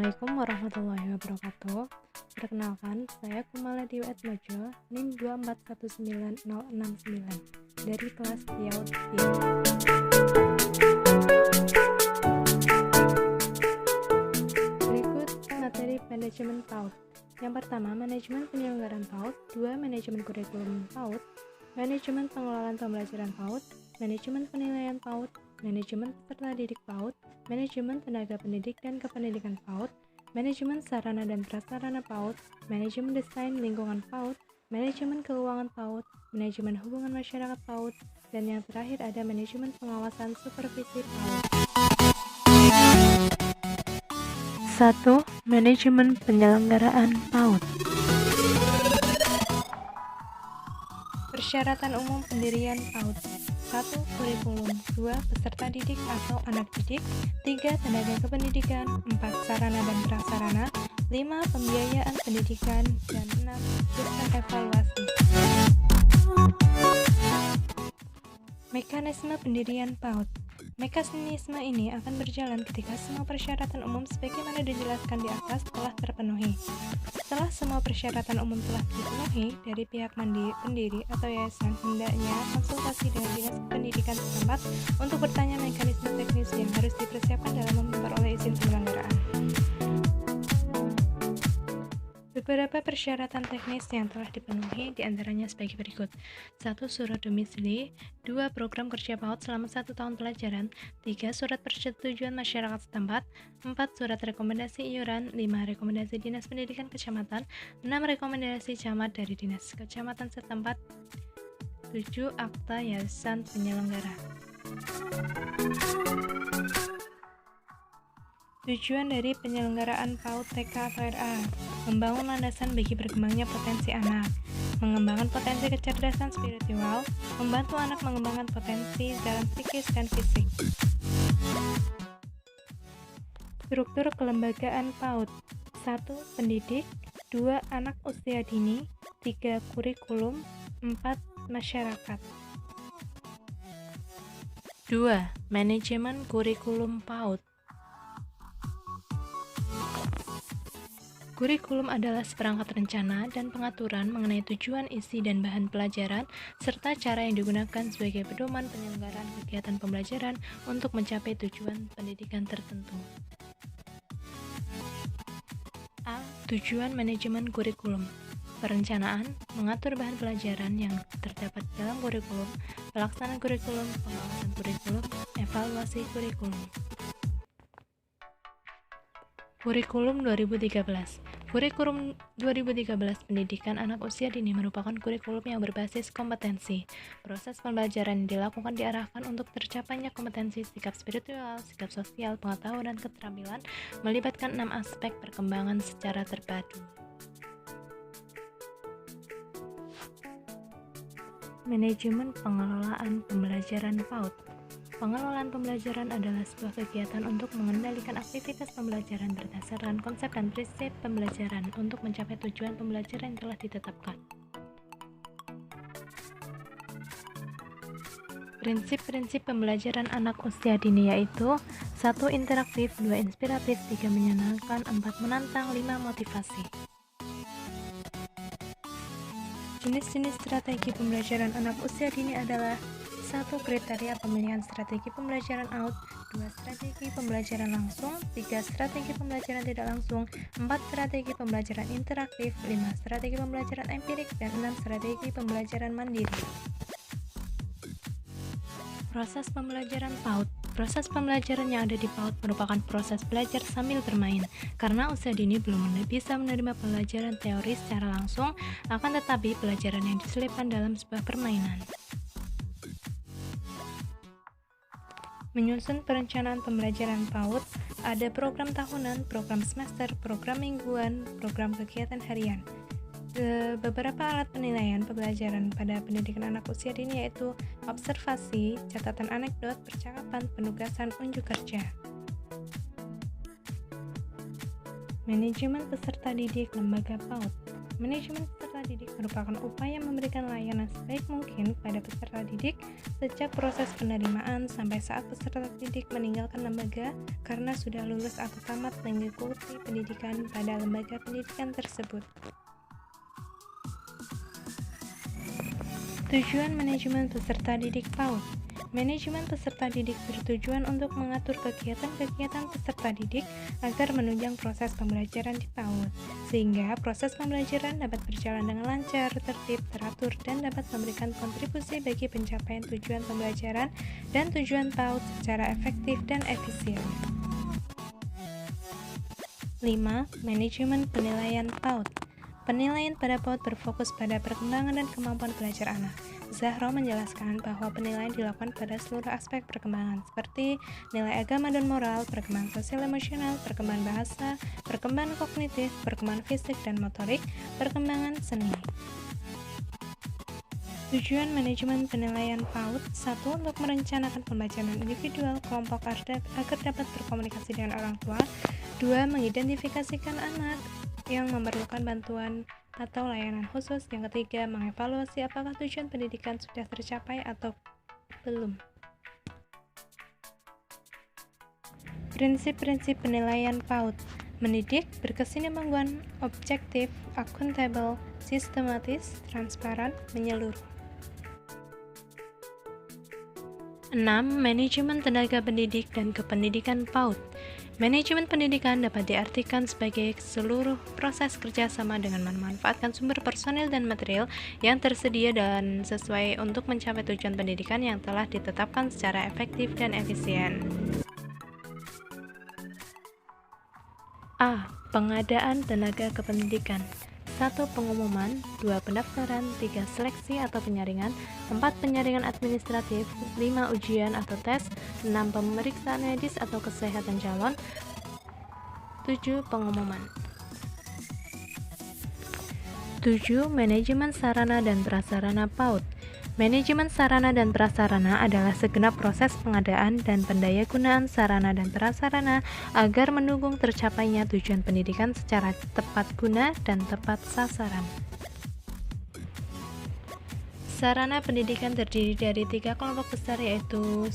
Assalamualaikum warahmatullahi wabarakatuh. Perkenalkan, saya Kumala Dewi Atmojo, NIM 2419069 dari kelas Riau 3. Berikut materi manajemen PAUD. Yang pertama, manajemen penyelenggaraan PAUD. 2. Manajemen kurikulum PAUD. Manajemen pengelolaan pembelajaran PAUD. Manajemen penilaian PAUD. Manajemen peserta didik PAUD, manajemen tenaga pendidik dan kependidikan PAUD, manajemen sarana dan prasarana PAUD, manajemen desain lingkungan PAUD, manajemen keuangan PAUD, manajemen hubungan masyarakat PAUD, dan yang terakhir ada manajemen pengawasan supervisi PAUD. 1. Manajemen penyelenggaraan PAUD. Persyaratan umum pendirian PAUD. 1. Kurikulum. 2. Peserta didik atau anak didik. 3. Tenaga kependidikan. 4. Sarana dan prasarana. 5. Pembiayaan pendidikan. Dan 6. Sistem evaluasi. Mekanisme pendirian PAUD. Mekanisme ini akan berjalan ketika semua persyaratan umum sebagaimana dijelaskan di atas telah terpenuhi. Setelah semua persyaratan umum telah dipenuhi, dari pihak pendiri atau yayasan hendaknya konsultasi dengan dinas pendidikan setempat untuk bertanya mekanisme teknis yang harus dipersiapkan dalam memperoleh izin penyelenggaraan. Beberapa persyaratan teknis yang telah dipenuhi diantaranya sebagai berikut. 1. Surat domisili. 2. Program kerja PAUD selama 1 tahun pelajaran. 3. Surat persetujuan masyarakat setempat. 4. Surat rekomendasi iuran. 5. Rekomendasi dinas pendidikan kecamatan. 6. Rekomendasi camat dari dinas kecamatan setempat. 7. Akta yayasan penyelenggara. Tujuan dari penyelenggaraan PAUD TK atau RA: membangun landasan bagi berkembangnya potensi anak, mengembangkan potensi kecerdasan spiritual, membantu anak mengembangkan potensi dalam psikis dan fisik. Struktur kelembagaan PAUD. 1. Pendidik. 2. Anak usia dini. 3. Kurikulum. 4. Masyarakat. 2. Manajemen kurikulum PAUD. Kurikulum adalah seperangkat rencana dan pengaturan mengenai tujuan, isi, dan bahan pelajaran, serta cara yang digunakan sebagai pedoman penyelenggaraan kegiatan pembelajaran untuk mencapai tujuan pendidikan tertentu. A. Tujuan manajemen kurikulum. Perencanaan, mengatur bahan pelajaran yang terdapat dalam kurikulum, pelaksanaan kurikulum, pengawasan kurikulum, evaluasi kurikulum. Kurikulum 2013. Kurikulum 2013 pendidikan anak usia dini merupakan kurikulum yang berbasis kompetensi. Proses pembelajaran yang dilakukan diarahkan untuk tercapainya kompetensi sikap spiritual, sikap sosial, pengetahuan, dan keterampilan, melibatkan 6 aspek perkembangan secara terpadu. Manajemen pengelolaan pembelajaran PAUD. Pengelolaan pembelajaran adalah sebuah kegiatan untuk mengendalikan aktivitas pembelajaran berdasarkan konsep dan prinsip pembelajaran untuk mencapai tujuan pembelajaran yang telah ditetapkan. Prinsip-prinsip pembelajaran anak usia dini yaitu 1. Interaktif, 2. Inspiratif, 3. Menyenangkan, 4. Menantang, 5. Motivasi. Jenis-jenis strategi pembelajaran anak usia dini adalah 1. Kriteria pemilihan strategi pembelajaran AUD. 2. Strategi pembelajaran langsung. 3. Strategi pembelajaran tidak langsung. 4. Strategi pembelajaran interaktif. 5. Strategi pembelajaran empirik. Dan 6. Strategi pembelajaran mandiri. Proses pembelajaran PAUD. Proses pembelajaran yang ada di PAUD merupakan proses belajar sambil bermain. Karena usia dini belum bisa menerima pelajaran teori secara langsung, akan tetapi pelajaran yang diselipkan dalam sebuah permainan. Menyusun perencanaan pembelajaran PAUD, ada program tahunan, program semester, program mingguan, program kegiatan harian. Beberapa alat penilaian pembelajaran pada pendidikan anak usia dini yaitu observasi, catatan anekdot, percakapan, penugasan, unjuk kerja. Manajemen peserta didik lembaga PAUD. Manajemen peserta didik merupakan upaya memberikan layanan sebaik mungkin kepada peserta didik sejak proses penerimaan sampai saat peserta didik meninggalkan lembaga karena sudah lulus atau tamat mengikuti pendidikan pada lembaga pendidikan tersebut. Tujuan manajemen peserta didik PAUD. Manajemen peserta didik bertujuan untuk mengatur kegiatan-kegiatan peserta didik agar menunjang proses pembelajaran di PAUD, sehingga proses pembelajaran dapat berjalan dengan lancar, tertib, teratur, dan dapat memberikan kontribusi bagi pencapaian tujuan pembelajaran dan tujuan PAUD secara efektif dan efisien. 5. Manajemen penilaian PAUD. Penilaian pada PAUD berfokus pada perkembangan dan kemampuan belajar anak. Zahro menjelaskan bahwa penilaian dilakukan pada seluruh aspek perkembangan, seperti nilai agama dan moral, perkembangan sosial emosional, perkembangan bahasa, perkembangan kognitif, perkembangan fisik dan motorik, perkembangan seni. Tujuan manajemen penilaian PAUD: 1. Untuk merencanakan pembelajaran individual kelompok agar dapat berkomunikasi dengan orang tua. 2. Mengidentifikasikan anak yang memerlukan bantuan atau layanan khusus. Yang ketiga, mengevaluasi apakah tujuan pendidikan sudah tercapai atau belum. Prinsip-prinsip penilaian PAUD: mendidik, berkesinambungan, objektif, akuntabel, sistematis, transparan, menyeluruh. 6. Manajemen tenaga pendidik dan kependidikan PAUD. Manajemen pendidikan dapat diartikan sebagai seluruh proses kerjasama dengan memanfaatkan sumber personil dan material yang tersedia dan sesuai untuk mencapai tujuan pendidikan yang telah ditetapkan secara efektif dan efisien. A. Pengadaan tenaga kependidikan. 1. Pengumuman. 2. Pendaftaran. 3. Seleksi atau penyaringan. 4. Penyaringan administratif. 5. Ujian atau tes. 6. Pemeriksaan medis atau kesehatan calon. 7. Pengumuman. 7. Manajemen sarana dan prasarana PAUD. Manajemen sarana dan prasarana adalah segenap proses pengadaan dan pendayagunaan sarana dan prasarana agar mendukung tercapainya tujuan pendidikan secara tepat guna dan tepat sasaran. Sarana pendidikan terdiri dari 3 kelompok besar, yaitu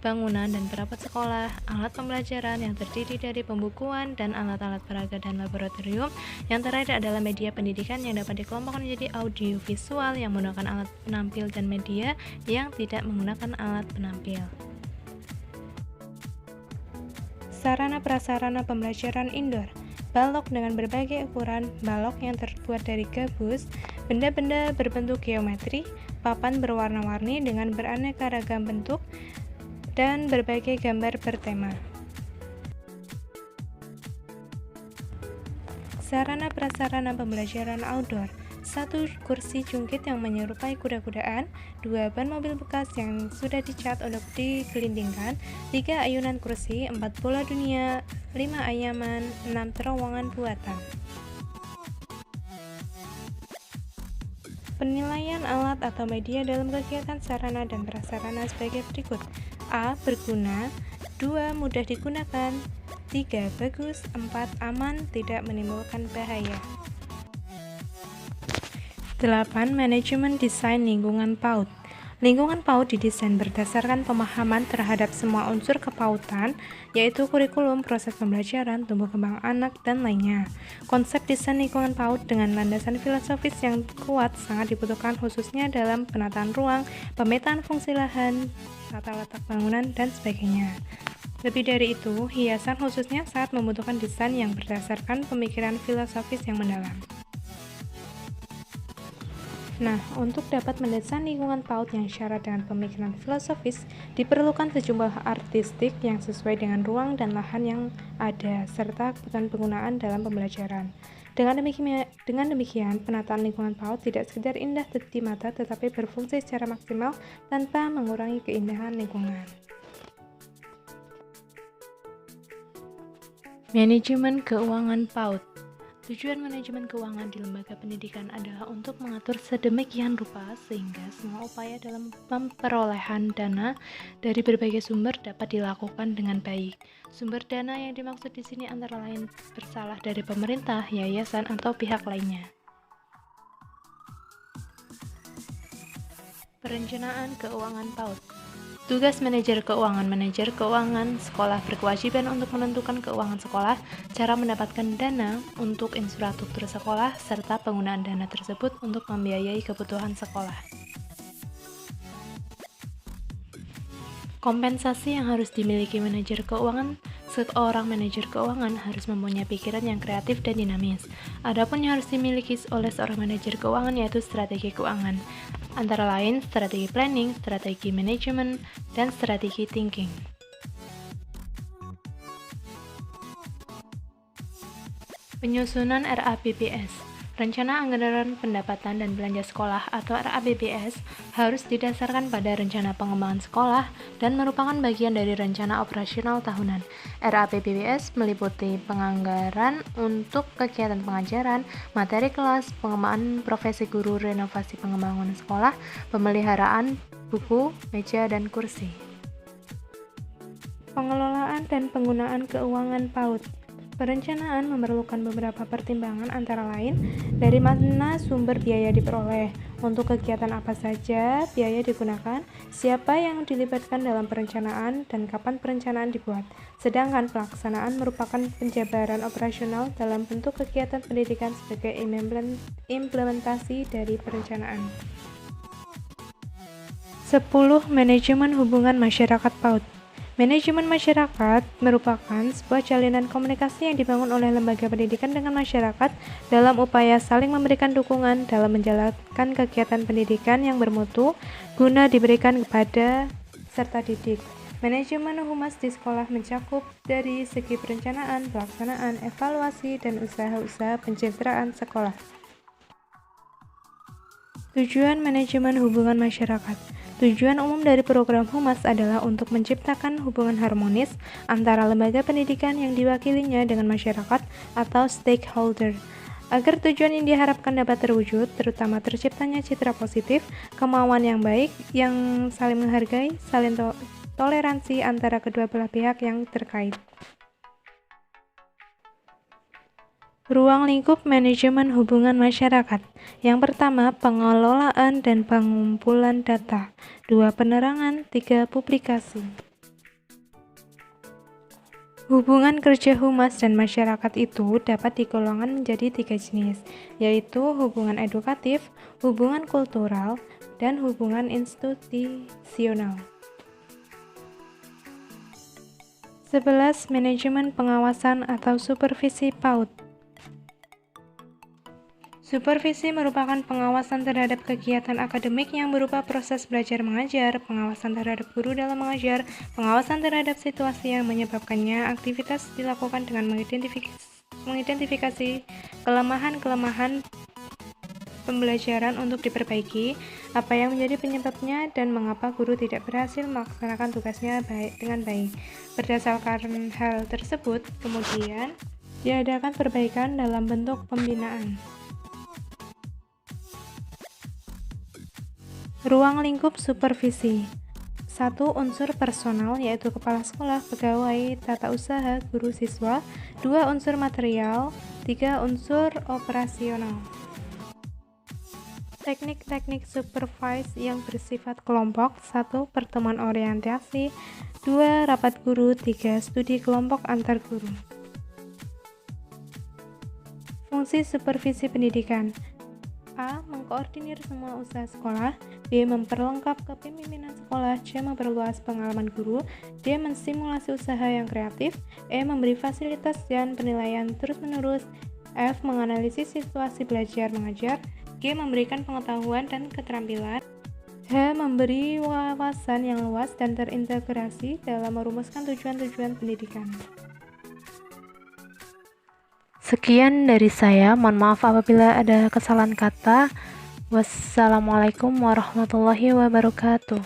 bangunan dan perabot sekolah, alat pembelajaran yang terdiri dari pembukuan dan alat-alat peraga dan laboratorium. Yang terakhir adalah media pendidikan yang dapat dikelompokkan menjadi audiovisual yang menggunakan alat penampil dan media yang tidak menggunakan alat penampil. Sarana prasarana pembelajaran indoor. Balok dengan berbagai ukuran, balok yang terbuat dari gabus, benda-benda berbentuk geometri, papan berwarna-warni dengan beraneka ragam bentuk, dan berbagai gambar bertema. Sarana prasarana pembelajaran outdoor. 1. Kursi jungkit yang menyerupai kuda-kudaan. 2. Ban mobil bekas yang sudah dicat untuk digelindingkan. 3. Ayunan kursi. 4. Bola dunia. 5. Anyaman. 6. Terowongan buatan. Penilaian alat atau media dalam kegiatan sarana dan prasarana sebagai berikut. A. Berguna. 2. Mudah digunakan. 3. Bagus. 4. Aman, tidak menimbulkan bahaya. 8. Manajemen desain lingkungan PAUD. Lingkungan PAUD didesain berdasarkan pemahaman terhadap semua unsur kepautan, yaitu kurikulum, proses pembelajaran, tumbuh kembang anak, dan lainnya. Konsep desain lingkungan PAUD dengan landasan filosofis yang kuat sangat dibutuhkan khususnya dalam penataan ruang, pemetaan fungsi lahan, tata letak bangunan, dan sebagainya. Lebih dari itu, hiasan khususnya sangat membutuhkan desain yang berdasarkan pemikiran filosofis yang mendalam. Nah, untuk dapat mendesain lingkungan PAUD yang syarat dengan pemikiran filosofis, diperlukan sejumlah artistik yang sesuai dengan ruang dan lahan yang ada, serta kebutuhan penggunaan dalam pembelajaran. Dengan demikian, penataan lingkungan PAUD tidak sekedar indah di mata, tetapi berfungsi secara maksimal tanpa mengurangi keindahan lingkungan. Manajemen keuangan PAUD. Tujuan manajemen keuangan di lembaga pendidikan adalah untuk mengatur sedemikian rupa sehingga semua upaya dalam perolehan dana dari berbagai sumber dapat dilakukan dengan baik. Sumber dana yang dimaksud di sini antara lain berasal dari pemerintah, yayasan, atau pihak lainnya. Perencanaan keuangan PAUD. Tugas manajer keuangan sekolah berkewajiban untuk menentukan keuangan sekolah, cara mendapatkan dana untuk infrastruktur sekolah, serta penggunaan dana tersebut untuk membiayai kebutuhan sekolah. Kompensasi yang harus dimiliki manajer keuangan. Seorang manajer keuangan harus mempunyai pikiran yang kreatif dan dinamis. Adapun yang harus dimiliki oleh seorang manajer keuangan yaitu strategi keuangan, antara lain strategi planning, strategi manajemen, dan strategi thinking. Penyusunan RAPBS. Rencana Anggaran Pendapatan dan Belanja Sekolah atau RAPBS harus didasarkan pada rencana pengembangan sekolah dan merupakan bagian dari rencana operasional tahunan. RAPBS meliputi penganggaran untuk kegiatan pengajaran, materi kelas, pengembangan profesi guru, renovasi pengembangan sekolah, pemeliharaan buku, meja, dan kursi. Pengelolaan dan penggunaan keuangan PAUD. Perencanaan memerlukan beberapa pertimbangan antara lain, dari mana sumber biaya diperoleh, untuk kegiatan apa saja biaya digunakan, siapa yang dilibatkan dalam perencanaan, dan kapan perencanaan dibuat. Sedangkan pelaksanaan merupakan penjabaran operasional dalam bentuk kegiatan pendidikan sebagai implementasi dari perencanaan. 10. Manajemen hubungan masyarakat PAUD. Manajemen masyarakat merupakan sebuah jalinan komunikasi yang dibangun oleh lembaga pendidikan dengan masyarakat dalam upaya saling memberikan dukungan dalam menjalankan kegiatan pendidikan yang bermutu guna diberikan kepada serta didik. Manajemen humas di sekolah mencakup dari segi perencanaan, pelaksanaan, evaluasi, dan usaha-usaha penceritaan sekolah. Tujuan manajemen hubungan masyarakat. Tujuan umum dari program humas adalah untuk menciptakan hubungan harmonis antara lembaga pendidikan yang diwakilinya dengan masyarakat atau stakeholder, agar tujuan yang diharapkan dapat terwujud, terutama terciptanya citra positif, kemauan yang baik, yang saling menghargai, saling toleransi antara kedua belah pihak yang terkait. Ruang lingkup manajemen hubungan masyarakat. Yang pertama, pengelolaan dan pengumpulan data. 2. Penerangan. 3. Publikasi. Hubungan kerja humas dan masyarakat itu dapat digolongkan menjadi 3 jenis, yaitu hubungan edukatif, hubungan kultural, dan hubungan institusional. 11. Manajemen pengawasan atau supervisi PAUD. Supervisi merupakan pengawasan terhadap kegiatan akademik yang berupa proses belajar mengajar, pengawasan terhadap guru dalam mengajar, pengawasan terhadap situasi yang menyebabkannya aktivitas dilakukan dengan mengidentifikasi kelemahan-kelemahan pembelajaran untuk diperbaiki, apa yang menjadi penyebabnya, dan mengapa guru tidak berhasil melaksanakan tugasnya dengan baik. Berdasarkan hal tersebut, kemudian diadakan perbaikan dalam bentuk pembinaan. Ruang lingkup supervisi. 1. Unsur personal, yaitu kepala sekolah, pegawai, tata usaha, guru, siswa. 2. Unsur material. 3. Unsur operasional. Teknik-teknik supervise yang bersifat kelompok. 1. Pertemuan orientasi. 2. Rapat guru. 3. Studi kelompok antar guru. Fungsi supervisi pendidikan. A. Mengkoordinir semua usaha sekolah. B. Memperlengkap kepemimpinan sekolah. C. Memperluas pengalaman guru. D. Menstimulasi usaha yang kreatif. E. Memberi fasilitas dan penilaian terus-menerus. F. Menganalisis situasi belajar mengajar. G. Memberikan pengetahuan dan keterampilan. H. Memberi wawasan yang luas dan terintegrasi dalam merumuskan tujuan-tujuan pendidikan. Sekian dari saya, mohon maaf apabila ada kesalahan kata. Wassalamualaikum warahmatullahi wabarakatuh.